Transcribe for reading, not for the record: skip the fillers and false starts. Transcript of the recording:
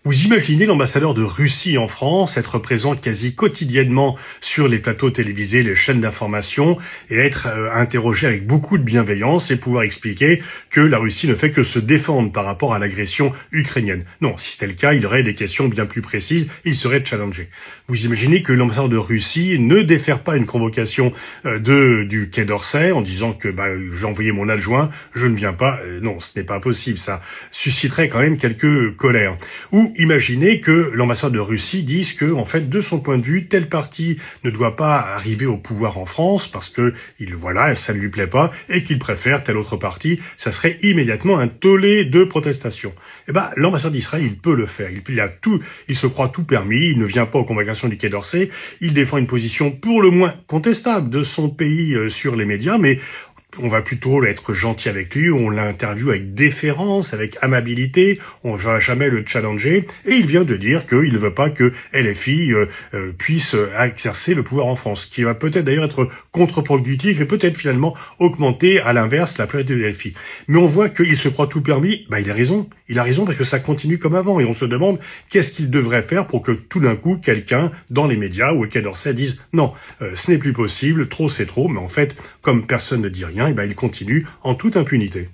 Vous imaginez l'ambassadeur de Russie en France être présent quasi quotidiennement sur les plateaux télévisés, les chaînes d'information, et être interrogé avec beaucoup de bienveillance et pouvoir expliquer que la Russie ne fait que se défendre par rapport à l'agression ukrainienne. Non, si c'était le cas, il aurait des questions bien plus précises, il serait challengé. Vous imaginez que l'ambassadeur de Russie ne défère pas une convocation du Quai d'Orsay en disant que j'ai envoyé mon adjoint, je ne viens pas. Non, ce n'est pas possible, ça susciterait quand même quelques colères. Ou imaginez que l'ambassadeur de Russie dise que, en fait, de son point de vue, tel parti ne doit pas arriver au pouvoir en France parce que, ça ne lui plaît pas et qu'il préfère tel autre parti. Ça serait immédiatement un tollé de protestation. L'ambassadeur d'Israël, il peut le faire. Il se croit tout permis. Il ne vient pas aux convocations du Quai d'Orsay. Il défend une position pour le moins contestable de son pays sur les médias, mais on va plutôt être gentil avec lui, on l'interviewe avec déférence, avec amabilité, on ne va jamais le challenger, et il vient de dire qu'il ne veut pas que LFI puisse exercer le pouvoir en France, ce qui va peut-être d'ailleurs être contre-productif et peut-être finalement augmenter à l'inverse la pluralité de LFI. Mais on voit qu'il se croit tout permis, il a raison parce que ça continue comme avant, et on se demande qu'est-ce qu'il devrait faire pour que tout d'un coup quelqu'un dans les médias ou au Quai d'Orsay dise non, ce n'est plus possible, trop c'est trop, mais en fait, comme personne ne dit rien, il continue en toute impunité.